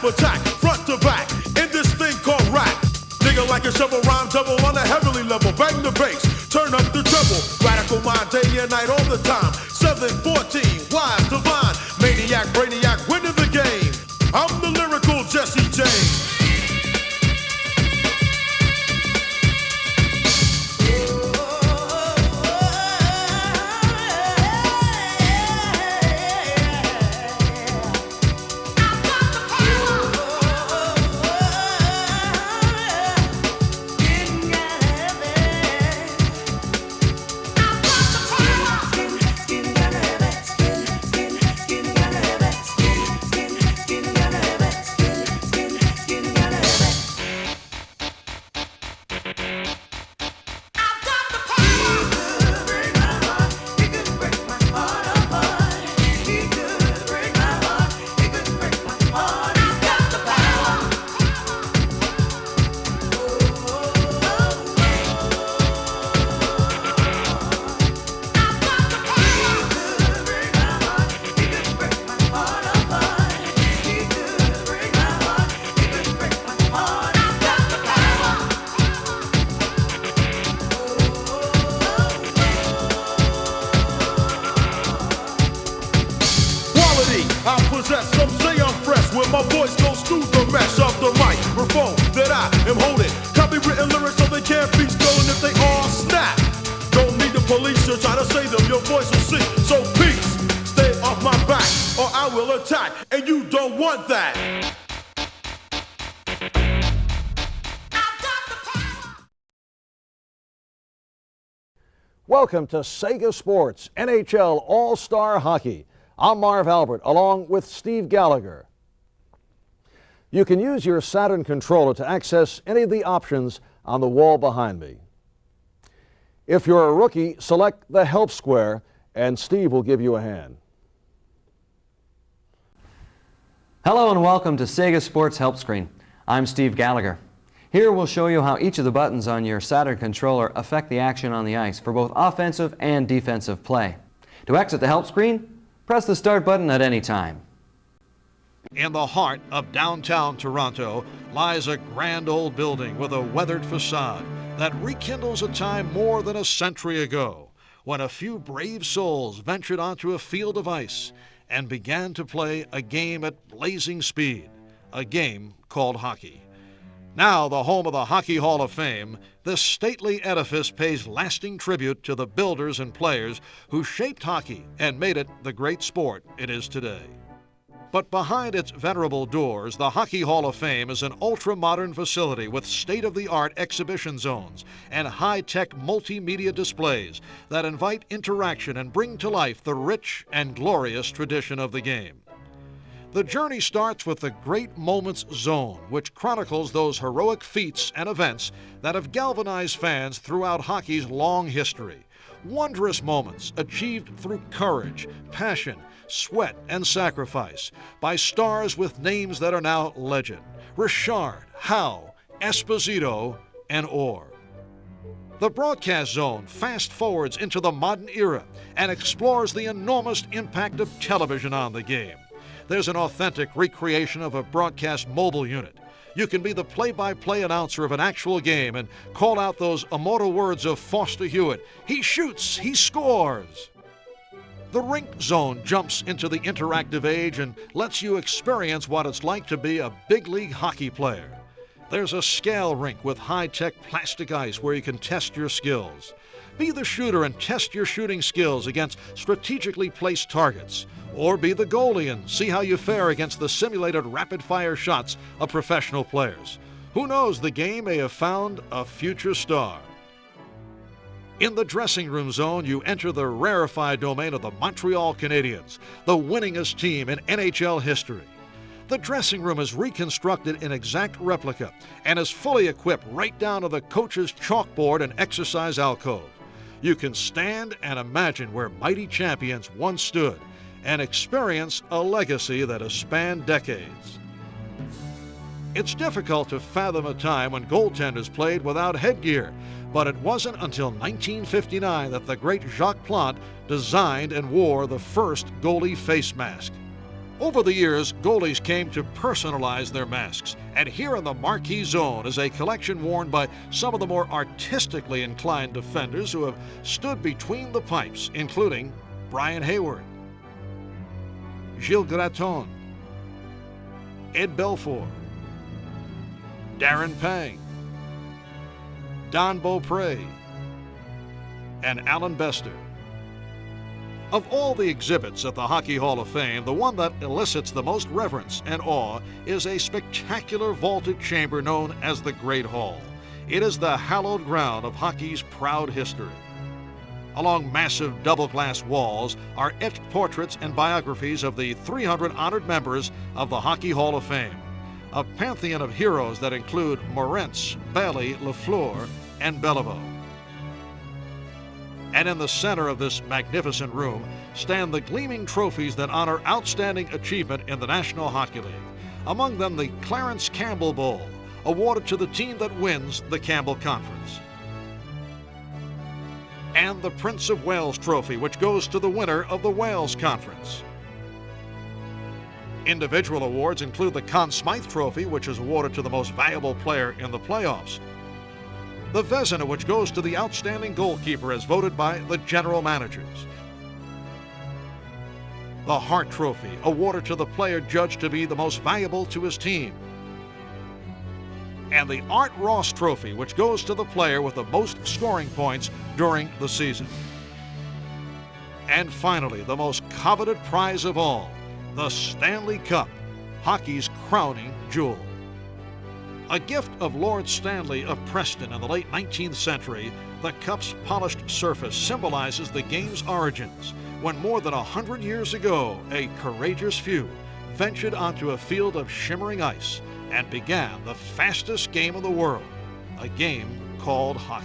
rap attack, front to back, in this thing called rap. Nigga like a shovel, rhyme double on a heavenly level. Bang the bass, turn up the treble. Radical mind day and night all the time. 714, wise, divine, maniac, brainiac, winning the game. I'm the lyrical Jesse James. I possess, some say I'm fresh, when my voice goes through the mesh of the microphone that I am holding. Copywritten lyrics so they can't be stolen if they all snap. Don't need the police to try to say them, your voice will sing. So peace, stay off my back, or I will attack, and you don't want that. Welcome to Sega Sports NHL All-Star Hockey. I'm Marv Albert, along with Steve Gallagher. You can use your Saturn controller to access any of the options on the wall behind me. If you're a rookie, select the Help square, and Steve will give you a hand. Hello and welcome to Sega Sports Help Screen. I'm Steve Gallagher. Here we'll show you how each of the buttons on your Saturn controller affect the action on the ice for both offensive and defensive play. To exit the help screen, press the start button at any time. In the heart of downtown Toronto lies a grand old building with a weathered facade that rekindles a time more than a century ago, when a few brave souls ventured onto a field of ice and began to play a game at blazing speed, a game called hockey. Now the home of the Hockey Hall of Fame, this stately edifice pays lasting tribute to the builders and players who shaped hockey and made it the great sport it is today. But behind its venerable doors, the Hockey Hall of Fame is an ultra-modern facility with state-of-the-art exhibition zones and high-tech multimedia displays that invite interaction and bring to life the rich and glorious tradition of the game. The journey starts with the Great Moments Zone, which chronicles those heroic feats and events that have galvanized fans throughout hockey's long history. Wondrous moments achieved through courage, passion, sweat, and sacrifice by stars with names that are now legend: Richard, Howe, Esposito, and Orr. The broadcast zone fast forwards into the modern era and explores the enormous impact of television on the game. There's an authentic recreation of a broadcast mobile unit. You can be the play-by-play announcer of an actual game and call out those immortal words of Foster Hewitt: "He shoots, he scores." The rink zone jumps into the interactive age and lets you experience what it's like to be a big league hockey player. There's a scale rink with high-tech plastic ice where you can test your skills. Be the shooter and test your shooting skills against strategically placed targets. Or be the goalie and see how you fare against the simulated rapid-fire shots of professional players. Who knows, the game may have found a future star. In the dressing room zone, you enter the rarefied domain of the Montreal Canadiens, the winningest team in NHL history. The dressing room is reconstructed in exact replica and is fully equipped right down to the coach's chalkboard and exercise alcove. You can stand and imagine where mighty champions once stood and experience a legacy that has spanned decades. It's difficult to fathom a time when goaltenders played without headgear, but it wasn't until 1959 that the great Jacques Plante designed and wore the first goalie face mask. Over the years, goalies came to personalize their masks, and here in the Marquee Zone is a collection worn by some of the more artistically inclined defenders who have stood between the pipes, including Brian Hayward, Gilles Gratton, Ed Belfour, Darren Pang, Don Beaupre, and Alan Bester. Of all the exhibits at the Hockey Hall of Fame, the one that elicits the most reverence and awe is a spectacular vaulted chamber known as the Great Hall. It is the hallowed ground of hockey's proud history. Along massive double-glass walls are etched portraits and biographies of the 300 honored members of the Hockey Hall of Fame, a pantheon of heroes that include Moritz, Bailey, Lafleur, and Beliveau. And in the center of this magnificent room stand the gleaming trophies that honor outstanding achievement in the National Hockey League. Among them, the Clarence Campbell Bowl, awarded to the team that wins the Campbell Conference. And the Prince of Wales Trophy, which goes to the winner of the Wales Conference. Individual awards include the Conn Smythe Trophy, which is awarded to the most valuable player in the playoffs. The Vezina, which goes to the outstanding goalkeeper as voted by the general managers. The Hart Trophy, awarded to the player judged to be the most valuable to his team. And the Art Ross Trophy, which goes to the player with the most scoring points during the season. And finally, the most coveted prize of all, the Stanley Cup, hockey's crowning jewel. A gift of Lord Stanley of Preston in the late 19th century, the cup's polished surface symbolizes the game's origins, when more than 100 years ago, a courageous few ventured onto a field of shimmering ice and began the fastest game in the world, a game called hockey.